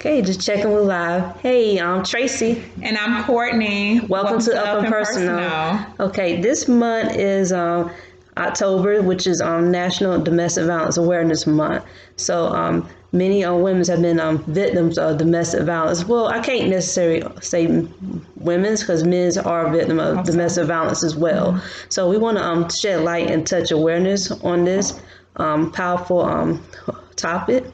Okay, just checking with live. Hey, I'm Tracey. And I'm Courtney. Welcome to Up and Personal. Okay, this month is October, which is National Domestic Violence Awareness Month. So many women have been victims of domestic violence. Well, I can't necessarily say women's because men are victims of domestic violence as well. Mm-hmm. So we want to shed light and touch awareness on this powerful topic.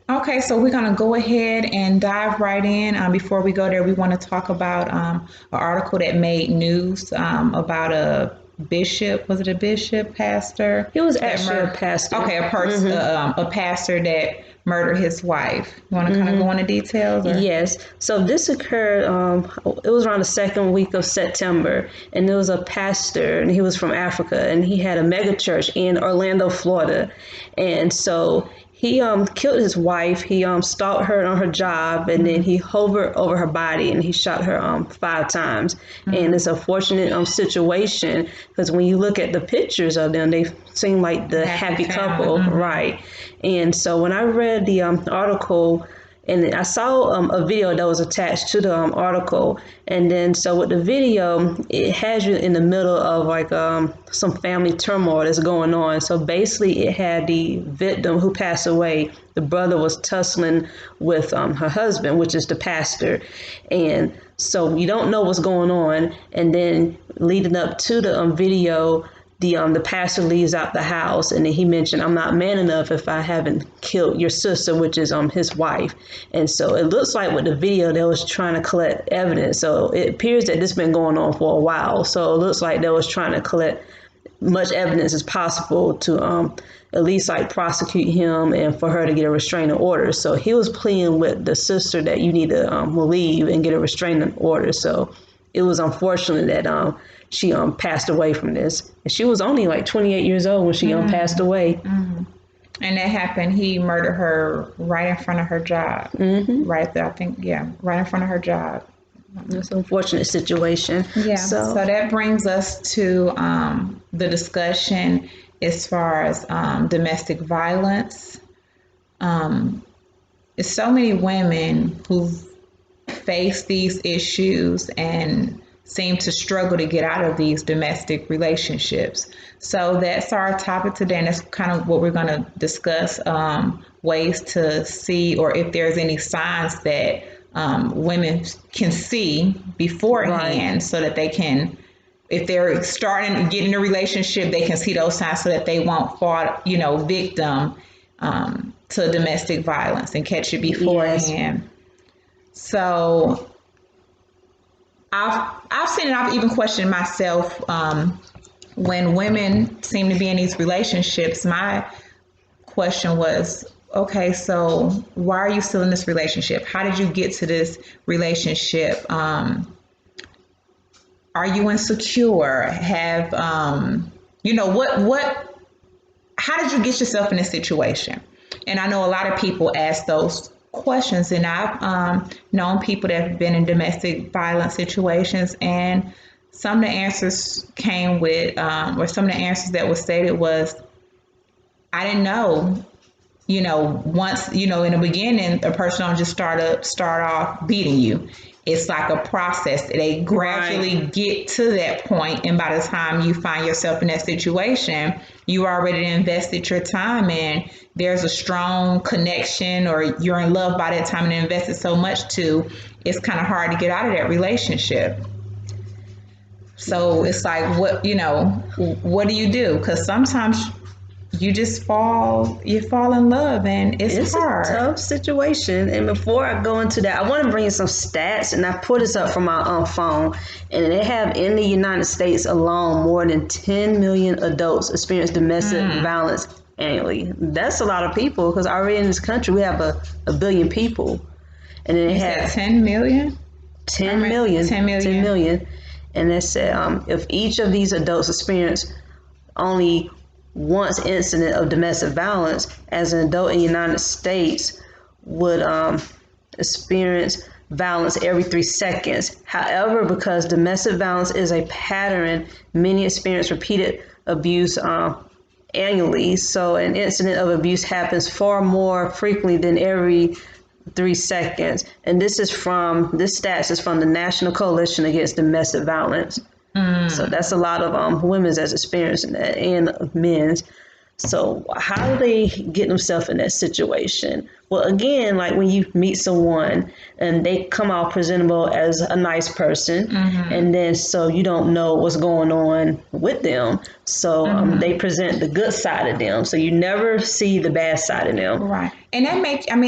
Okay, so we're going to go ahead and dive right in. Before we go there, we want to talk about an article that made news about a bishop. Was it a bishop, pastor? He was actually a pastor. Okay, a pastor that murdered his wife. You want to kind of go into details? Or? Yes. So this occurred, it was around the second week of September, and there was a pastor, and he was from Africa, and he had a mega church in Orlando, Florida. And so he killed his wife. He stalked her on her job, and then he hovered over her body, and he shot her 5 times. And it's a fortunate situation because when you look at the pictures of them, they seem like the happy couple, right? And so when I read the article, and I saw a video that was attached to the article, and then so with the video, it has you in the middle of like some family turmoil that's going on. So basically, it had the victim who passed away. The brother was tussling with her husband, which is the pastor, and so you don't know what's going on. And then leading up to the video, the pastor leaves out the house, and then he mentioned, "I'm not man enough if I haven't killed your sister," which is his wife. And so it looks like with the video, they was trying to collect evidence. So it appears that this has been going on for a while. So it looks like they was trying to collect much evidence as possible to at least like prosecute him and for her to get a restraining order. So he was pleading with the sister that you need to leave and get a restraining order. So it was unfortunate that she passed away from this. And she was only like 28 years old when she passed away. Mm-hmm. And that happened, he murdered her right in front of her job. Mm-hmm. Right there, I think, right in front of her job. It's an unfortunate situation. Yeah, so that brings us to the discussion as far as domestic violence. There's so many women who face these issues and seem to struggle to get out of these domestic relationships. So that's our topic today, and that's kind of what we're going to discuss, ways to see or if there's any signs that women can see beforehand, so that they can, if they're starting to get in a relationship, they can see those signs so that they won't fall, victim to domestic violence and catch it beforehand. Yes. So I've seen it. I've even questioned myself when women seem to be in these relationships. My question was, okay, so why are you still in this relationship? How did you get to this relationship? Are you insecure? Have what? How did you get yourself in this situation? And I know a lot of people ask those questions, and I've known people that have been in domestic violence situations, and some of the answers came with, or some of the answers that was stated was, I didn't know. Once, in the beginning, a person don't just start off beating you. It's like a process. They gradually get to that point, and by the time you find yourself in that situation, you already invested your time, and there's a strong connection, or you're in love by that time and invested so much too. It's kind of hard to get out of that relationship. So it's like, what do you do? Because sometimes you fall in love, and it's hard. It's a tough situation. And before I go into that, I want to bring in some stats, and I put this up from my phone, and they have in the United States alone more than 10 million adults experience domestic violence annually. That's a lot of people, because already in this country we have a billion people, and then they have 10 million. 10 million, and they said if each of these adults experience only once incident of domestic violence, as an adult in the United States would experience violence every 3 seconds. However, because domestic violence is a pattern, many experience repeated abuse annually. So an incident of abuse happens far more frequently than every 3 seconds. And this stats is from the National Coalition Against Domestic Violence. So that's a lot of women's that's experiencing that, and men's. So how do they get themselves in that situation? Well, again, like when you meet someone and they come out presentable as a nice person, and then so you don't know what's going on with them. So they present the good side of them. So you never see the bad side of them. Right. And that makes, and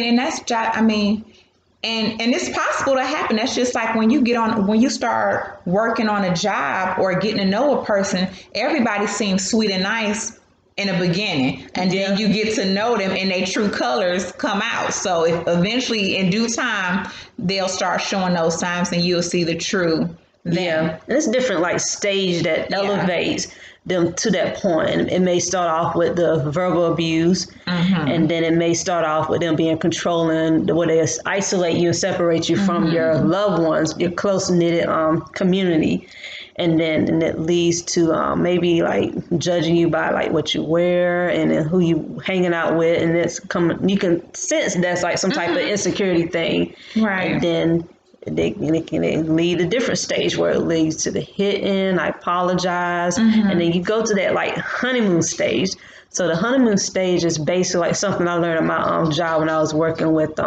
it's possible to happen. That's just like when you start working on a job or getting to know a person, everybody seems sweet and nice in the beginning, and then you get to know them and their true colors come out. So if eventually in due time, they'll start showing those signs and you'll see the true them. Yeah, and it's different like stage that elevates them to that point. It may start off with the verbal abuse, and then it may start off with them being controlling, where they isolate you and separate you from your loved ones, your close-knit community. And then it leads to maybe like judging you by like what you wear and then who you hanging out with, and you can sense that's like some type of insecurity thing, right? And then it can lead a different stage where it leads to the hitting, I apologize, and then you go to that like honeymoon stage. So the honeymoon stage is basically like something I learned at my job when I was working with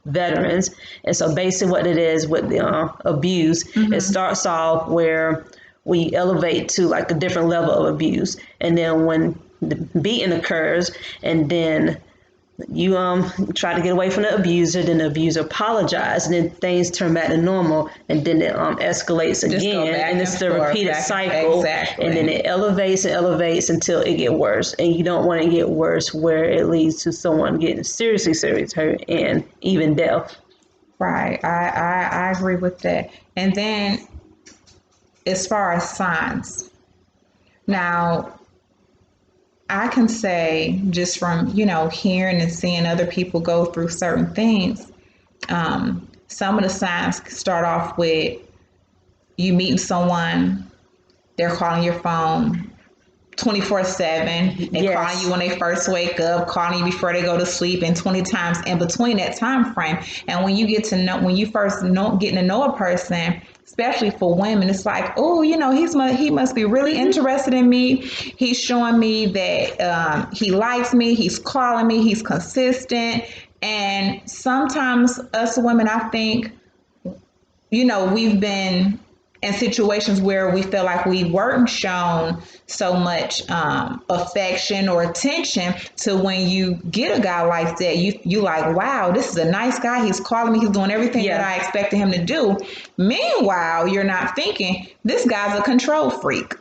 veterans. And so basically what it is with the abuse, it starts off where we elevate to like a different level of abuse. And then when the beating occurs, and then you try to get away from the abuser, then the abuser apologizes, and then things turn back to normal, and then it escalates again, and it's the repeated cycle, and then it elevates and elevates until it gets worse, and you don't want to get worse where it leads to someone getting seriously hurt and even death. Right, I agree with that. And then as far as signs, now I can say just from, hearing and seeing other people go through certain things, some of the signs start off with you meeting someone, they're calling your phone 24/7. They calling you when they first wake up, calling you before they go to sleep, and 20 times in between that time frame. And when you getting to know a person, especially for women, it's like, oh, he must be really interested in me. He's showing me that he likes me. He's calling me. He's consistent. And sometimes us women, I think, we've been in situations where we feel like we weren't shown so much affection or attention, to when you get a guy like that, you like, wow, this is a nice guy. He's calling me. He's doing everything that I expected him to do. Meanwhile, you're not thinking, this guy's a control freak.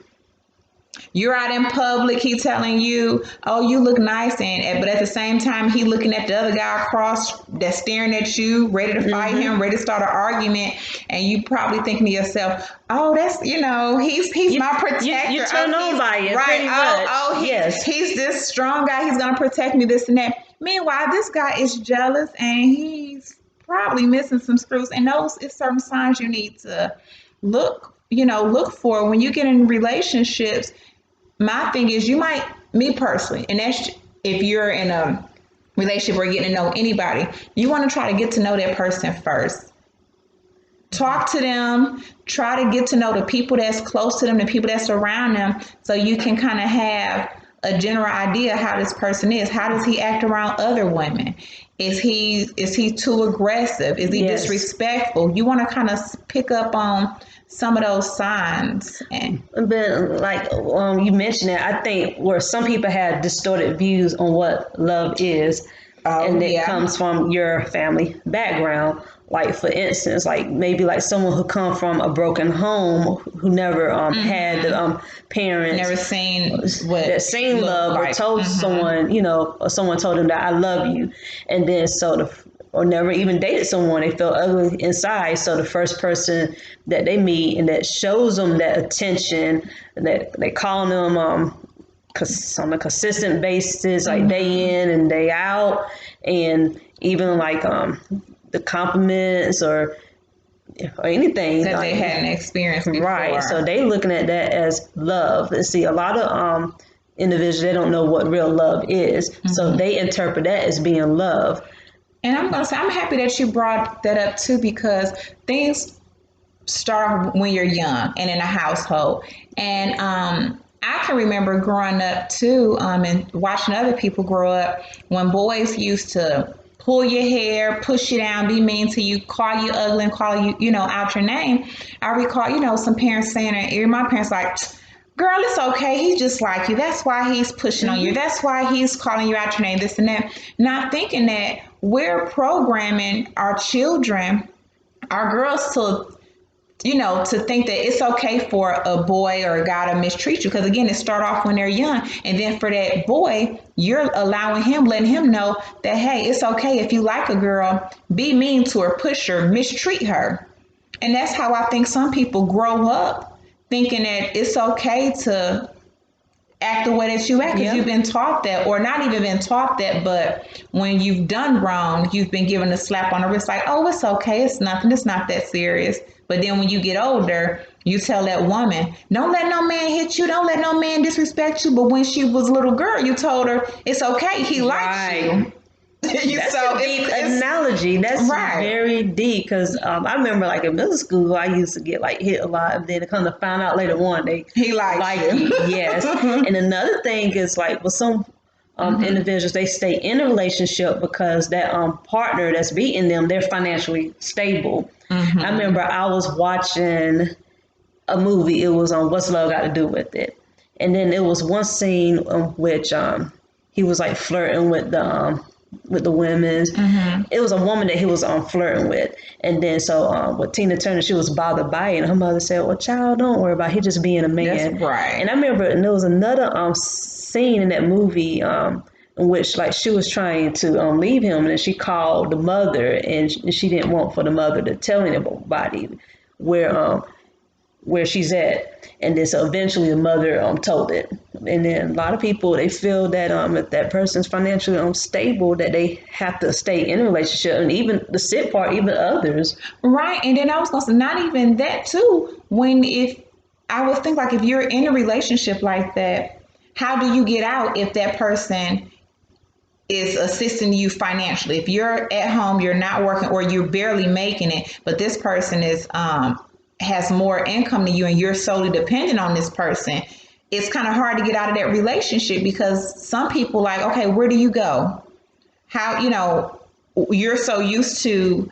You're out in public, he telling you, oh, you look nice, but at the same time, he looking at the other guy across that's staring at you, ready to fight him, ready to start an argument, and you probably thinking to yourself, oh, that's, he's my protector. You turn on by it, right? He's this strong guy, he's gonna protect me, this and that. Meanwhile, this guy is jealous, and he's probably missing some screws, and those is certain signs you need to look for when you get in relationships. My thing is, me personally, and that's if you're in a relationship or getting to know anybody, you want to try to get to know that person first. Talk to them, try to get to know the people that's close to them, the people that's around them, so you can kind of have a general idea how this person is. How does he act around other women? Is he too aggressive? Is he disrespectful? You want to kind of pick up on some of those signs. But like you mentioned it, I think where some people have distorted views on what love is, and it comes from your family background. Like for instance, like maybe like someone who come from a broken home, who never had the parents, never seen love, or told someone, or someone told them that I love you, and then or never even dated someone, they felt ugly inside. So the first person that they meet and that shows them that attention, that they call them on a consistent basis, like day in and day out, and even like the compliments or anything that like, they hadn't experienced before. Right. So they looking at that as love. And see, a lot of individuals, they don't know what real love is. So they interpret that as being love. And I'm going to say, I'm happy that you brought that up too, because things start when you're young and in a household. And I can remember growing up too, and watching other people grow up when boys used to pull your hair, push you down, be mean to you, call you ugly, and call you, out your name. I recall, some parents saying, and even my parents like, girl, it's okay. He's just like you. That's why he's pushing on you. That's why he's calling you out your name, this and that. Not thinking that we're programming our children, our girls to think that it's okay for a boy or a guy to mistreat you. Because again, it start off when they're young. And then for that boy, you're allowing him, letting him know that, hey, it's okay if you like a girl, be mean to her, push her, mistreat her. And that's how I think some people grow up, thinking that it's okay to act the way that you act, because you've been taught that, or not even been taught that, but when you've done wrong, you've been given a slap on the wrist like, oh, it's okay, it's nothing, it's not that serious. But then when you get older, you tell that woman, don't let no man hit you, don't let no man disrespect you. But when she was a little girl, you told her it's okay, he likes you. That's a deep analogy. That's very deep, because I remember like in middle school, I used to get like hit a lot, and then to come to find out later on he likes you. Yes. And another thing is like with some individuals, they stay in a relationship because that partner that's beating them, they're financially stable. I remember I was watching a movie. It was on What's Love Got to Do with It, and then there was one scene in which he was like flirting with the women. It was a woman that he was flirting with, and then so with Tina Turner, she was bothered by it, and her mother said, well, child, don't worry about it. He just being a man. That's right. And I remember, and there was another scene in that movie in which like she was trying to leave him, and then she called the mother, and she didn't want for the mother to tell anybody where she's at. And then so eventually the mother told it. And then a lot of people, they feel that if that person's financially unstable, that they have to stay in a relationship. And even the sick part, even others. Right. And then I was going to say, not even that too. If I would think like, if you're in a relationship like that, how do you get out if that person is assisting you financially? If you're at home, you're not working, or you're barely making it, but this person is has more income than you, and you're solely dependent on this person, it's kind of hard to get out of that relationship, because some people like, okay, where do you go? How, you're so used to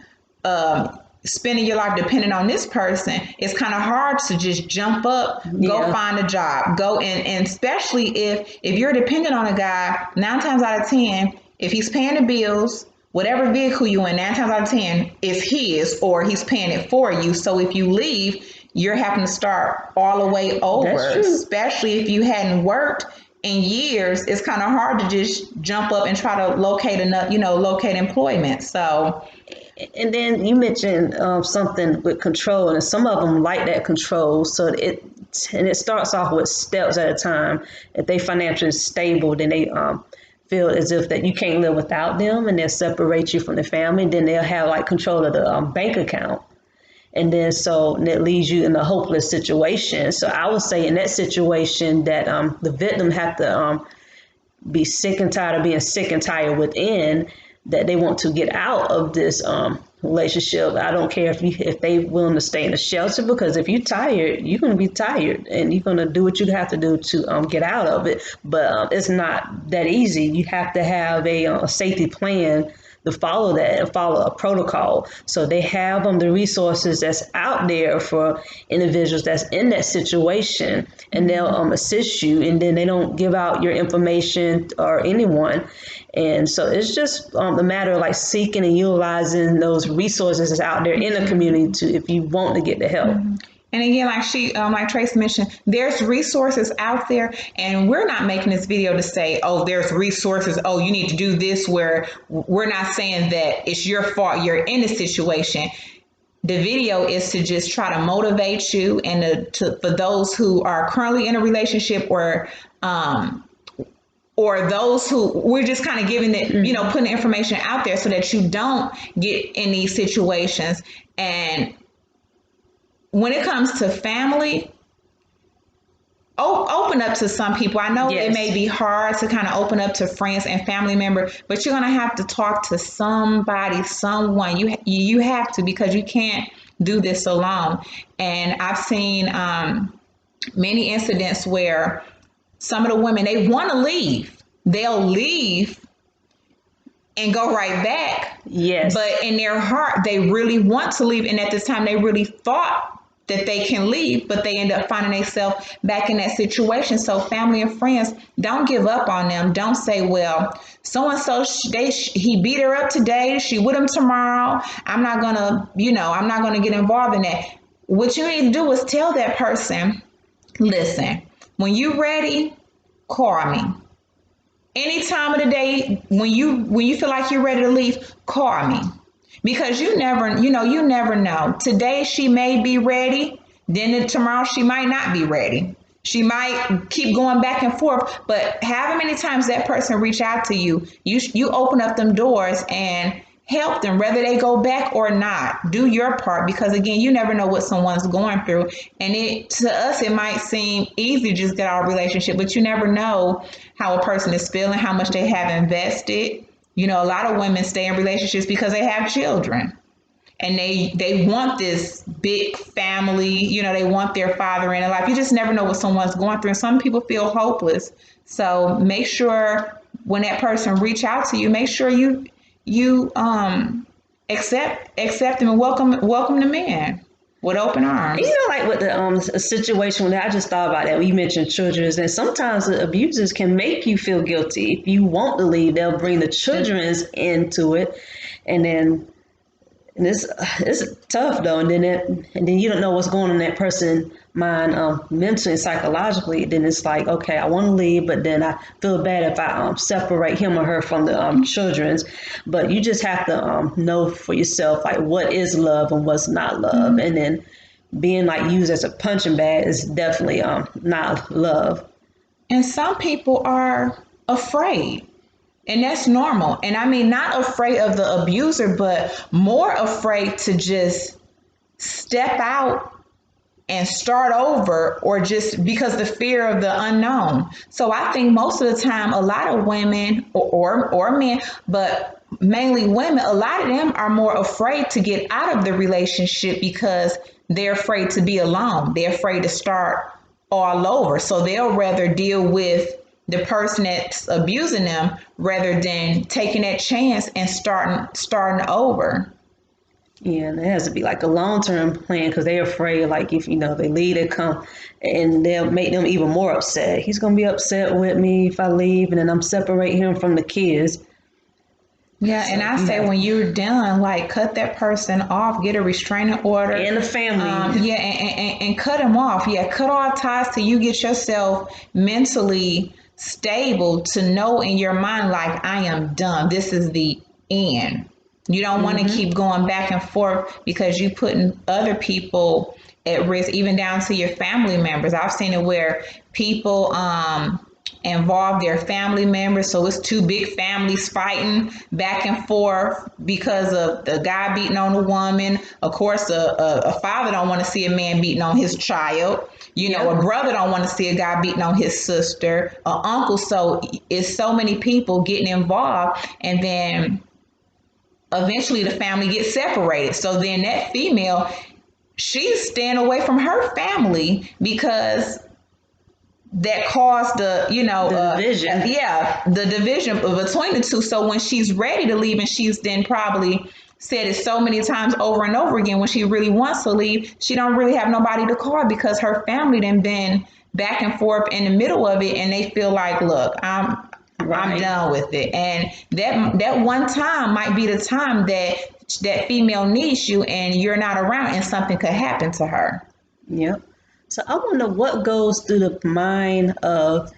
spending your life dependent on this person. It's kind of hard to just jump up, go find a job, go in. And especially if you're dependent on a guy, 9 times out of 10, if he's paying the bills, whatever vehicle you in, 9 times out of 10 is his, or he's paying it for you. So if you leave, you're having to start all the way over, especially if you hadn't worked in years. It's kind of hard to just jump up and try to locate employment. So, and then you mentioned something with control, and some of them like that control. So it starts off with steps at a time. If they financially stable, then they feel as if that you can't live without them, and they'll separate you from the family. And then they'll have like control of the bank account. And then so that leaves you in a hopeless situation. So I would say in that situation that the victim have to be sick and tired of being sick and tired within, that they want to get out of this relationship. I don't care if they willing to stay in a shelter, because if you're tired, you're going to be tired, and you're going to do what you have to do to get out of it. But it's not that easy. You have to have a safety plan to follow that, and follow a protocol. So they have the resources that's out there for individuals that's in that situation, and they'll assist you, and then they don't give out your information or anyone. And so it's just a matter of like seeking and utilizing those resources that's out there in the community if you want to get the help. And again, like Tracey mentioned, there's resources out there, and we're not making this video to say, oh, there's resources, oh, you need to do this, where we're not saying that it's your fault you're in a situation. The video is to just try to motivate you, and for those who are currently in a relationship, or those who we're just kind of giving it, putting the information out there so that you don't get in these situations. And when it comes to family, open up to some people. I know it may be hard to kind of open up to friends and family members, but you're going to have to talk to somebody, someone. You have to, because you can't do this alone. And I've seen many incidents where some of the women, they want to leave. They'll leave and go right back. Yes. But in their heart, they really want to leave. And at this time, they really thought that they can leave, but they end up finding themselves back in that situation. So family and friends, don't give up on them. Don't say, well, so-and-so, he beat her up today. She with him tomorrow. I'm not going to get involved in that. What you need to do is tell that person, listen, when you ready, call me. Any time of the day, when you feel like you're ready to leave, call me. Because you never know. Today she may be ready, then tomorrow she might not be ready. She might keep going back and forth. But however many times that person reach out to you, you open up them doors and help them, whether they go back or not. Do your part, because again, you never know what someone's going through. And to us, it might seem easy to just get our relationship, but you never know how a person is feeling, how much they have invested. A lot of women stay in relationships because they have children and they want this big family. They want their father in their life. You just never know what someone's going through. And some people feel hopeless. So make sure when that person reach out to you, make sure you accept them and welcome them in with open arms. Like with the situation, I just thought about that when you mentioned children, and sometimes the abusers can make you feel guilty. If you want to leave, they'll bring the children into it, and it's tough though. And then you don't know what's going on in that person's mind, mentally and psychologically. Then it's like, okay, I want to leave, but then I feel bad if I separate him or her from the children's. But you just have to know for yourself, like, what is love and what's not love. And then being like used as a punching bag is definitely not love. And some people are afraid. And that's normal. And I mean, not afraid of the abuser, but more afraid to just step out and start over, or just because the fear of the unknown. So I think most of the time, a lot of women or men, but mainly women, a lot of them are more afraid to get out of the relationship because they're afraid to be alone. They're afraid to start all over. So they'll rather deal with the person that's abusing them rather than taking that chance and starting over. Yeah, and it has to be like a long-term plan, because they're afraid, like, if they leave, they come and they'll make them even more upset. He's going to be upset with me if I leave, and then I'm separating him from the kids. Yeah, and I say when you're done, like, cut that person off, get a restraining order. And the family. And cut them off. Yeah, cut all ties till you get yourself mentally stable to know in your mind, like, I am done. This is the end. You don't want to keep going back and forth because you're putting other people at risk, even down to your family members. I've seen it where people involve their family members. So it's two big families fighting back and forth because of the guy beating on the woman. Of course, a father don't want to see a man beating on his child. A brother don't want to see a guy beating on his sister, an uncle. So it's so many people getting involved, and then eventually the family gets separated. So then that female, she's staying away from her family because that caused the division. The division between the two. So when she's ready to leave, and she's then probably said it so many times over and over again, when she really wants to leave, she don't really have nobody to call because her family then been back and forth in the middle of it, and they feel like, look, I'm done with it. And that one time might be the time that female needs you and you're not around, and something could happen to her. Yep. So I wonder what goes through the mind of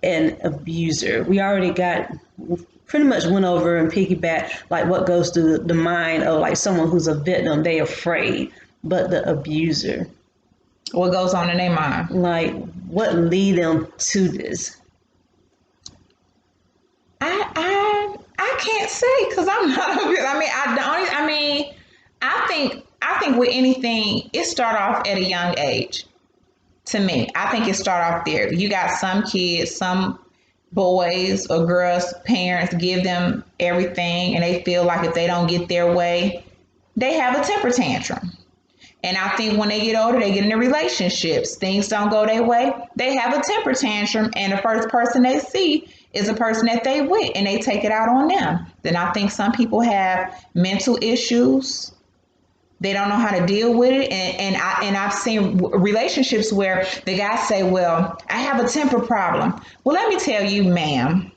an abuser. We already pretty much went over and piggyback, like, what goes through the mind of, like, someone who's a victim. They afraid, but the abuser, what goes on in their mind? Like, what lead them to this? I can't say, because I'm not a victim. I think with anything, it start off at a young age. To me, I think it start off there. You got some kids, some boys or girls, parents give them everything and they feel like if they don't get their way, they have a temper tantrum. And I think when they get older, they get into relationships. Things don't go their way. They have a temper tantrum, and the first person they see is a person that they with, and they take it out on them. Then I think some people have mental issues. They don't know how to deal with it, and I've seen relationships where the guys say, "Well, I have a temper problem." Well, let me tell you, ma'am,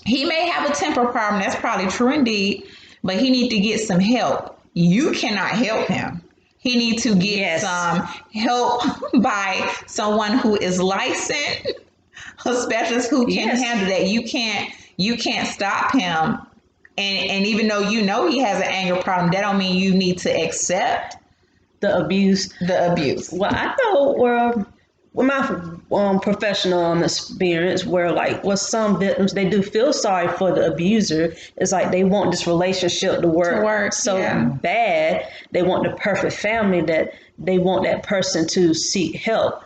he may have a temper problem. That's probably true indeed, but he need to get some help. You cannot help him. He needs to get some help by someone who is licensed, a specialist who can handle that. You can't stop him. And even though you know he has an anger problem, that don't mean you need to accept the abuse. Well, I know where with my professional experience, where like with some victims, they do feel sorry for the abuser. It's like they want this relationship to work so bad. They want the perfect family that they want that person to seek help.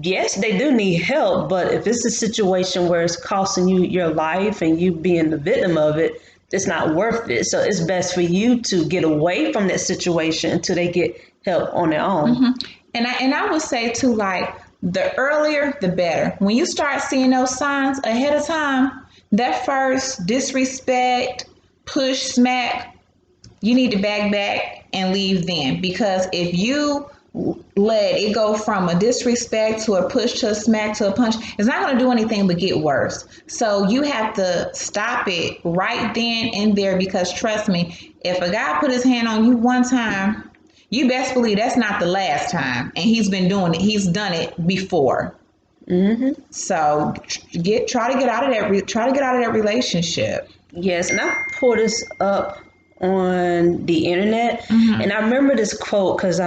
Yes, they do need help, but if it's a situation where it's costing you your life and you being the victim of it, it's not worth it. So it's best for you to get away from that situation until they get help on their own. Mm-hmm. And I would say too, like, the earlier the better. When you start seeing those signs ahead of time, that first disrespect, push, smack, you need to back and leave then. Because if you let it go from a disrespect to a push to a smack to a punch, it's not going to do anything but get worse. So you have to stop it right then and there, because trust me, if a guy put his hand on you one time, you best believe that's not the last time, and he's been doing it. He's done it before. Mm-hmm. So try to get out of that relationship. Yes, and I pulled this up on the internet, and I remember this quote because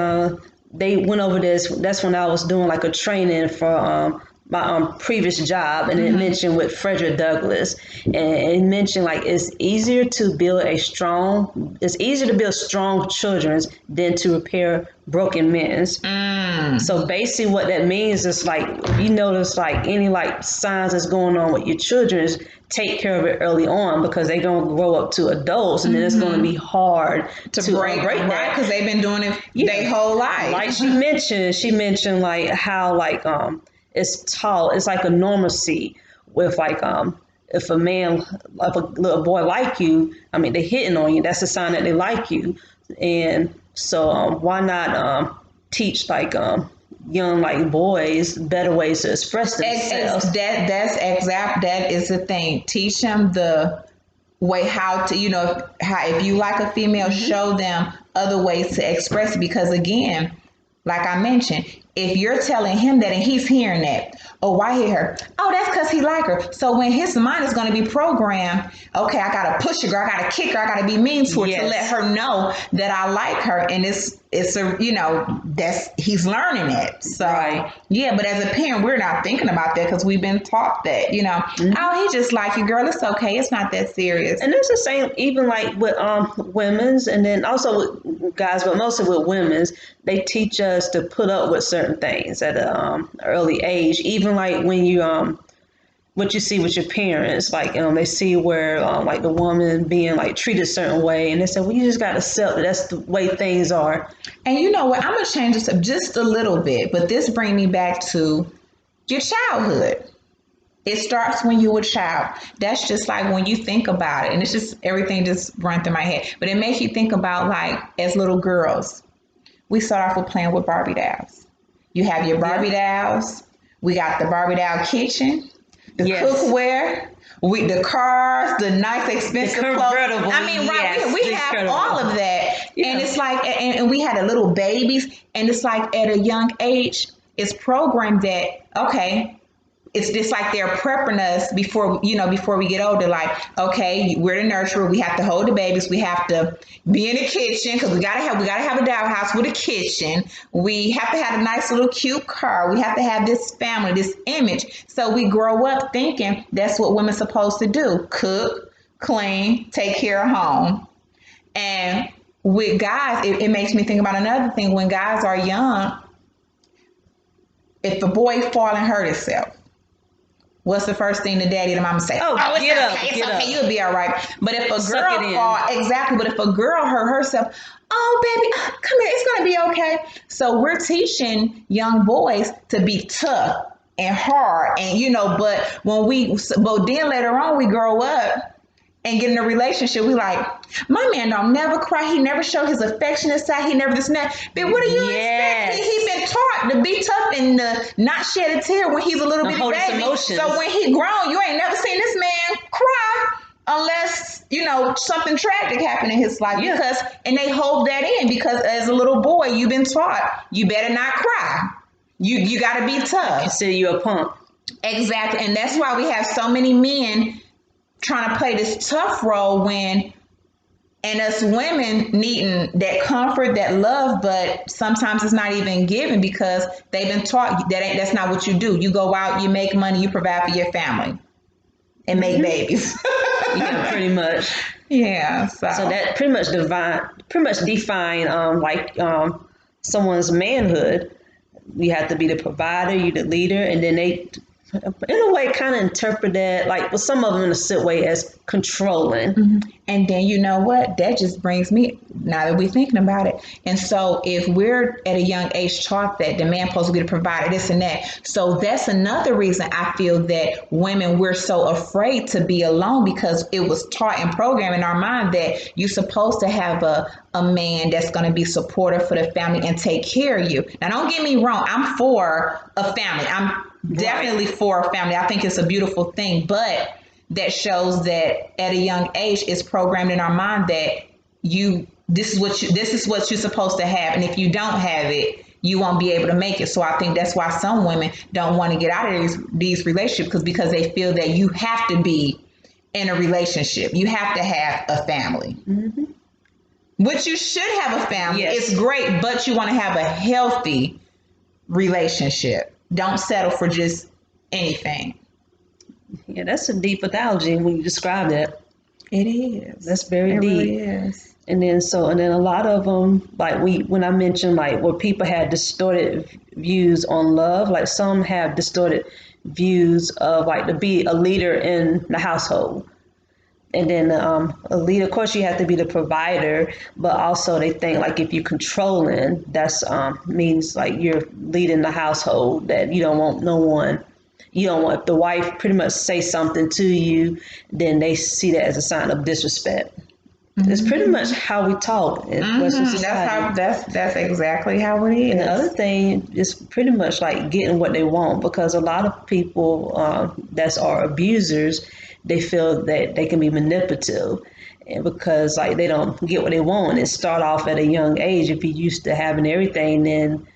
they went over this. That's when I was doing like a training for my previous job, and it mentioned with Frederick Douglass, and it mentioned like it's easier to build strong children than to repair broken men's. So basically what that means is like, if you notice like any like signs that's going on with your children, is take care of it early on, because they're going to grow up to adults, and then it's going to be hard to break that, because they've been doing it their whole life. Like she mentioned like how like it's taught, it's like a normalcy with like if a man, if a little boy like you, I mean, they're hitting on you, that's a sign that they like you. And so why not teach like young like boys better ways to express themselves? That is the thing. Teach them the way how to, if you like a female, show them other ways to express it. Because again, like I mentioned, if you're telling him that and he's hearing that, oh, why hit her? Oh, that's because he like her. So when his mind is going to be programmed, okay, I got to push her, girl, I got to kick her, I got to be mean to her to let her know that I like her. And it's that's, he's learning it. So yeah, but as a parent, we're not thinking about that because we've been taught that, oh, he just like you, girl, it's okay, it's not that serious. And it's the same even like with women's, and then also with guys, but mostly with women's. They teach us to put up with certain things at an early age, even like when you what you see with your parents, like they see where like the woman being like treated a certain way, and they say, well, you just got to accept that that's the way things are. And you know what, I'm gonna change this up just a little bit, but this brings me back to your childhood. It starts when you're a child. That's just like when you think about it, and it's just everything just run through my head, but it makes you think about like as little girls, we start off with playing with Barbie dolls. You have your Barbie dolls. We got the Barbie doll kitchen, the cookware, the cars, the nice expensive clothes. I mean, we have all of that. Yeah. And it's like, and we had a little babies, and it's like at a young age, it's programmed that, okay, it's just like they're prepping us before we get older. Like, okay, we're the nurturer. We have to hold the babies. We have to be in the kitchen because we gotta have a dollhouse with a kitchen. We have to have a nice little cute car. We have to have this family, this image. So we grow up thinking that's what women's supposed to do: cook, clean, take care of home. And with guys, it makes me think about another thing. When guys are young, if a boy fall and hurt himself, what's the first thing the daddy and the mama say? Oh, it's get okay, up, it's get okay, up. you'll be all right. But if a Suck it girl in. fall, exactly. But if a girl hurt herself, oh baby, come here, it's gonna be okay. So we're teaching young boys to be tough and hard, and but then later on we grow up and get in a relationship, we like, my man don't never cry. He never showed his affectionate side. He never this and that. But what do you expect? He been taught to be tough and not shed a tear when he's a little bitty baby. Emotions. So when he grown, you ain't never seen this man cry unless, something tragic happened in his life. Yeah. And they hold that in because as a little boy, you've been taught, you better not cry. You got to be tough. Consider you a punk. Exactly. And that's why we have so many men trying to play this tough role and us women needing that comfort, that love, but sometimes it's not even given because they've been taught that's not what you do. You go out, you make money, you provide for your family and make babies. Yeah, pretty much. Yeah. So that pretty much define someone's manhood. You have to be the provider, you the leader, and then they in a way kind of interpret that, like, with some of them in a sit way, as controlling. Mm-hmm. And then you know what? That just brings me, now that we're thinking about it. And so if we're at a young age taught that the man supposed to be the provider, this and that. So that's another reason I feel that women, we're so afraid to be alone because it was taught and programmed in our mind that you're supposed to have a man that's going to be supportive for the family and take care of you. Now, don't get me wrong. I'm for a family. I'm definitely for a family. I think it's a beautiful thing, but that shows that at a young age it's programmed in our mind that this is what you're supposed to have, and if you don't have it, you won't be able to make it. So I think that's why some women don't want to get out of these relationships because they feel that you have to be in a relationship, you have to have a family. Mm-hmm. Which you should have a family. Yes. It's great, but you want to have a healthy relationship. Don't settle for just anything. Yeah, that's a deep analogy when you describe that. It is. That's very deep. It really is. And then a lot of them, like when I mentioned like where people had distorted views on love, like some have distorted views of like to be a leader in the household. And then a leader, of course, you have to be the provider, but also they think like if you're controlling, that's means like you're leading the household, that you don't want no one. You don't want, if the wife pretty much say something to you, then they see that as a sign of disrespect. Mm-hmm. It's pretty much how we talk in Western society. That's exactly how it is. And the other thing is pretty much like getting what they want, because a lot of people that are abusers, they feel that they can be manipulative, and because like they don't get what they want and start off at a young age. If you're used to having everything, then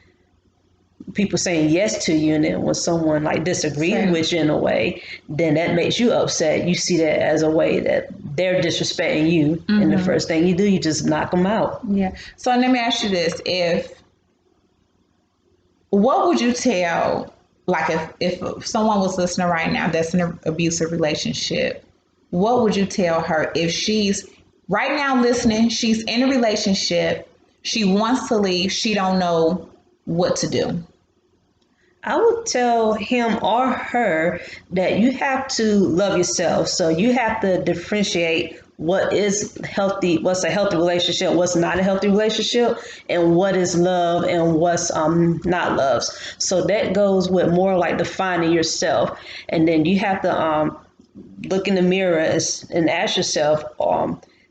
people saying yes to you, and then when someone like disagrees with you in a way, then that makes you upset. You see that as a way that they're disrespecting you, mm-hmm. and the first thing you do, you just knock them out. Yeah. So let me ask you this: what would you tell, like if someone was listening right now that's in an abusive relationship, what would you tell her if she's right now listening, she's in a relationship, she wants to leave, she don't know what to do? I would tell him or her that you have to love yourself. So you have to differentiate what is healthy, what's a healthy relationship, what's not a healthy relationship, and what is love and what's not love. So that goes with more like defining yourself. And then you have to look in the mirror and ask yourself,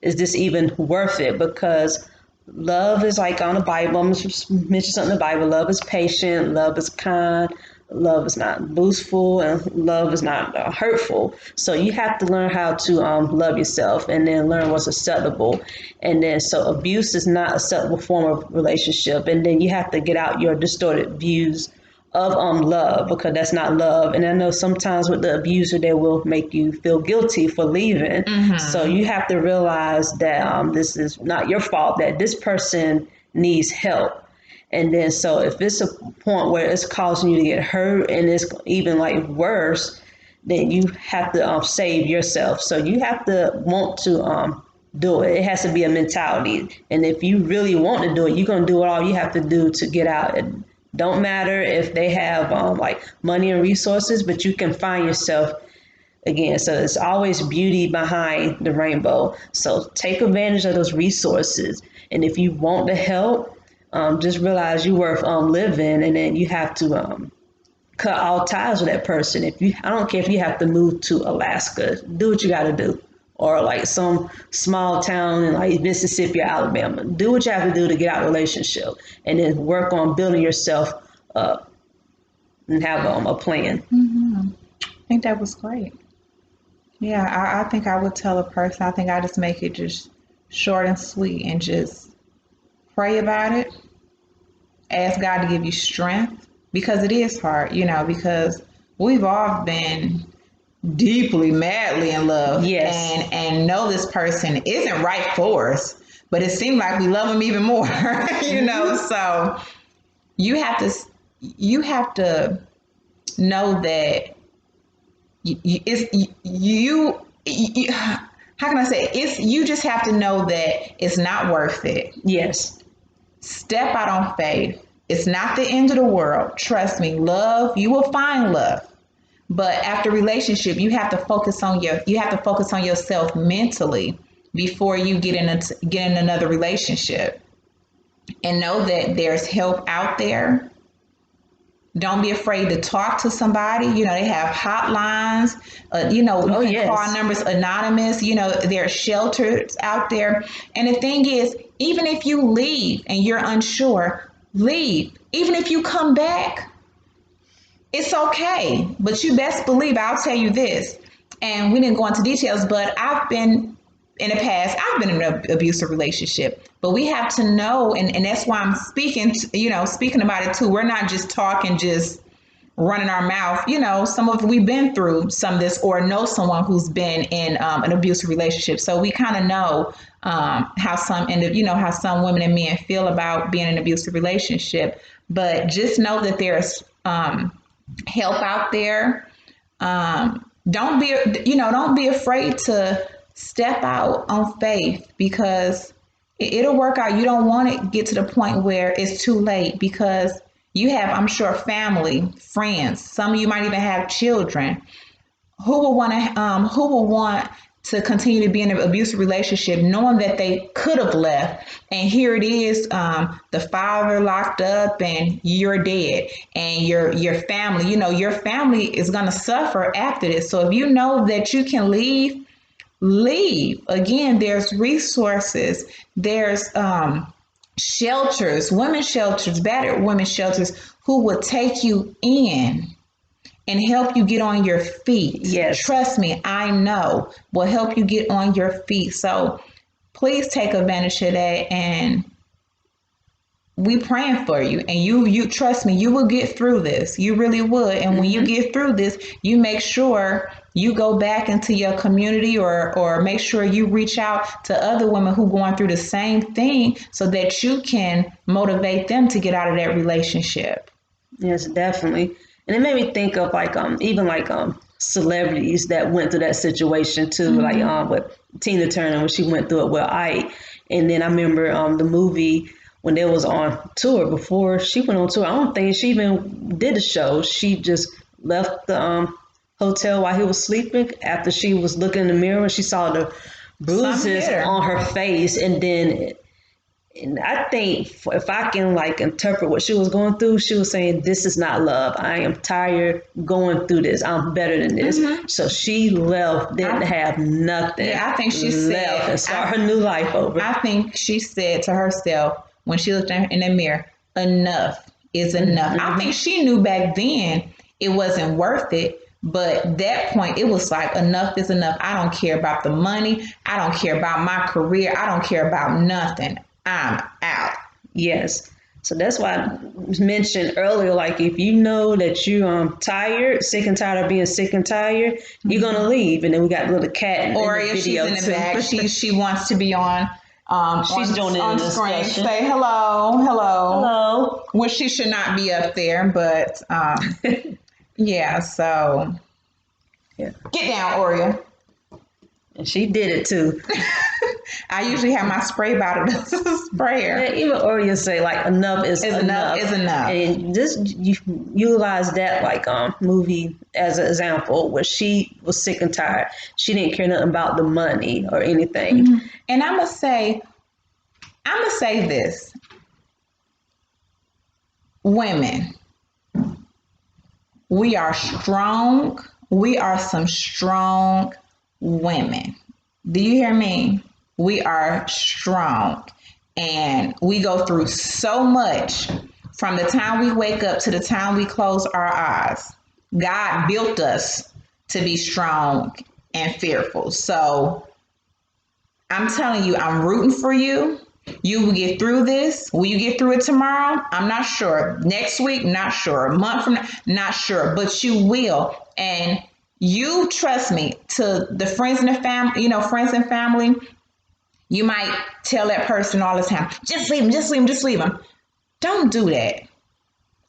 is this even worth it? Because love is like on the Bible. I'm going to mention something in the Bible. Love is patient. Love is kind. Love is not boastful, and love is not hurtful. So you have to learn how to love yourself, and then learn what's acceptable. And then so abuse is not an acceptable form of relationship. And then you have to get out your distorted views of love, because that's not love. And I know sometimes with the abuser, they will make you feel guilty for leaving. Mm-hmm. So you have to realize that this is not your fault, that this person needs help. And then so if it's a point where it's causing you to get hurt and it's even like worse, then you have to save yourself. So you have to want to do it. It has to be a mentality. And if you really want to do it, you're going to do it all you have to do to get out and Don't matter if they have like money and resources, but you can find yourself again. So it's always beauty behind the rainbow. So take advantage of those resources. And if you want the help, just realize you're worth living, and then you have to cut all ties with that person. I don't care if you have to move to Alaska, do what you got to do, or like some small town in like Mississippi or Alabama. Do what you have to do to get out of a relationship, and then work on building yourself up and have a plan. Mm-hmm. I think that was great. Yeah, I think I would tell a person, I think I just make it just short and sweet and just pray about it. Ask God to give you strength because it is hard, because we've all been deeply, madly in love, Yes. and know this person isn't right for us, but it seems like we love them even more, So you have to know that how can I say you just have to know that it's not worth it. Yes. Step out on faith. It's not the end of the world. Trust me, love, you will find love. But after relationship, you have to focus on yourself mentally before you get in another relationship. And know that there's help out there. Don't be afraid to talk to somebody. They have hotlines. You can call numbers anonymous. There are shelters out there. And the thing is, even if you leave and you're unsure, leave. Even if you come back, it's okay. But you best believe, I'll tell you this, and we didn't go into details, but in the past, I've been in an abusive relationship, but we have to know, and that's why I'm speaking about it too. We're not just talking, just running our mouth. Some of we've been through some of this, or know someone who's been in an abusive relationship, so we kind of know how some women and men feel about being in an abusive relationship. But just know that there's help out there. Don't be afraid to step out on faith, because it'll work out. You don't want to get to the point where it's too late, because you have, I'm sure, family, friends. Some of you might even have children who will want to continue to be in an abusive relationship, knowing that they could have left, and here it is, the father locked up, and you're dead, and your family, your family is going to suffer after this. So if you know that you can leave. Again, there's resources, there's shelters, women's shelters, battered women's shelters, who will take you in and help you get on your feet. Yes. Trust me, I know, will help you get on your feet. So please take advantage of that, and we praying for you. And you trust me, you will get through this. You really would. And when you get through this, you make sure you go back into your community, or make sure you reach out to other women who are going through the same thing, so that you can motivate them to get out of that relationship. Yes, definitely. And it made me think of even celebrities that went through that situation too, like with Tina Turner when she went through it with Ike. And then I remember the movie when they was on tour. Before she went on tour, I don't think she even did a show. She just left the hotel while he was sleeping. After she was looking in the mirror, and she saw the bruises on her face, and I think if I can interpret what she was going through, she was saying, "This is not love. I am tired going through this. I'm better than this." So she left, didn't have nothing. Yeah, I think she left said, and start her new life over. I think she said to herself when she looked in the mirror, "Enough is enough." I think she knew back then it wasn't worth it. But that point, it was like, enough is enough. I don't care about the money. I don't care about my career. I don't care about nothing. I'm out. Yes. So that's why I mentioned earlier, if you know that you're tired, sick and tired of being sick and tired, you're going to leave. And then we got little cat in the video, she's in the back, she wants to be on. She's joining in the screen. discussion. Say hello. Well, she should not be up there, but yeah. So yeah. Get down, Oreo. And she did it too. I usually have my spray bottle as a sprayer. Yeah, even Oreo say like enough is enough. Is enough. And just you utilize that like movie as an example where she was sick and tired. She didn't care nothing about the money or anything. Mm-hmm. And I'm gonna say this. Women, we are strong. We are some strong women. Do you hear me? We are strong. And we go through so much from the time we wake up to the time we close our eyes. God built us to be strong and fearful. So I'm telling you, I'm rooting for you. You will get through this. Will you get through it tomorrow? I'm not sure. Next week, not sure. A month from now, not sure. But you will. And you trust me, to the friends and the family, friends and family, you might tell that person all the time, just leave him, just leave him, just leave him. Don't do that.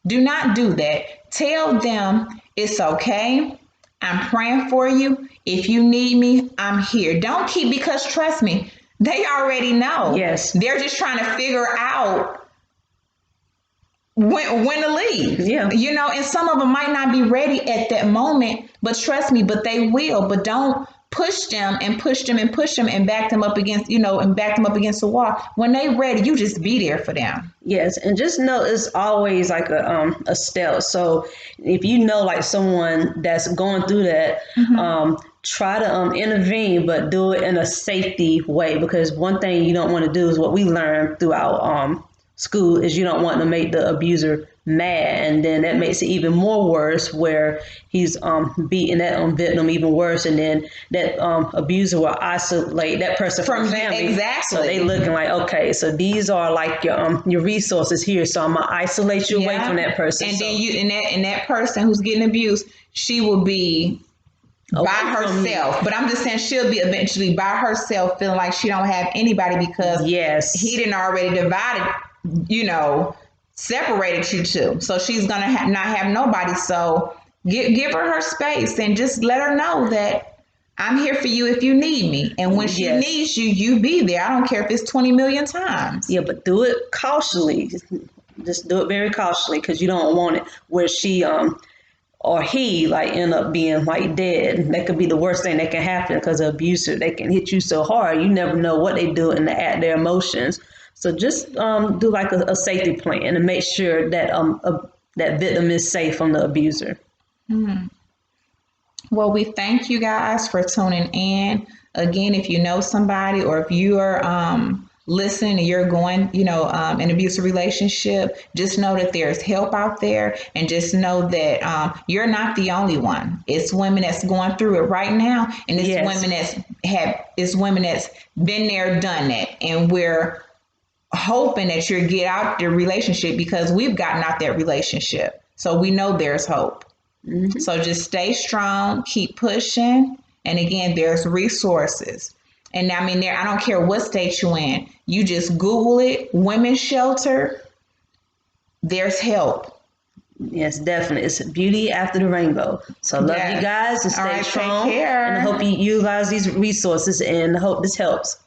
Do not do that. Tell them it's okay. I'm praying for you. If you need me, I'm here. Don't keep, because trust me, they already know. Yes. They're just trying to figure out when to leave. Yeah. And some of them might not be ready at that moment, but trust me, but they will. But don't push them and push them and push them and back them up against, and back them up against the wall. When they ready, you just be there for them. Yes, and just know it's always like a step. So if you know like someone that's going through that, try to intervene, but do it in a safety way, because one thing you don't want to do is what we learned throughout school is you don't want to make the abuser mad, and then that makes it even more worse where he's beating that victim even worse, and then that abuser will isolate that person from family. Exactly. So they looking like, okay, so these are like your resources here, so I'm gonna isolate you away from that person. And then and that person who's getting abused, she will be by herself. But I'm just saying, she'll be eventually by herself, feeling like she don't have anybody, because he didn't already divided, separated you two. So she's gonna not have nobody. So give her space and just let her know that I'm here for you if you need me. And when she needs you, you be there. I don't care if it's 20 million times. Yeah, but do it cautiously. Just do it very cautiously, because you don't want it where she or he like end up being like dead. That could be the worst thing that can happen, because the abuser, they can hit you so hard. You never know what they do and their emotions. So just do like a safety plan and make sure that that victim is safe from the abuser. Mm-hmm. Well, we thank you guys for tuning in. Again, if you know somebody, or if you are listening and you're going, an abusive relationship, just know that there's help out there, and just know that you're not the only one. It's women that's going through it right now, and it's women that's been there, done that, and we're hoping that you get out the relationship, because we've gotten out that relationship, so we know there's hope. Mm-hmm. So just stay strong, keep pushing, and again, there's resources. And I mean, I don't care what state you're in. You just Google it, women's shelter. There's help. Yes, definitely. It's beauty after the rainbow. So love you guys, and stay strong. Take care. And I hope you utilize these resources, and I hope this helps.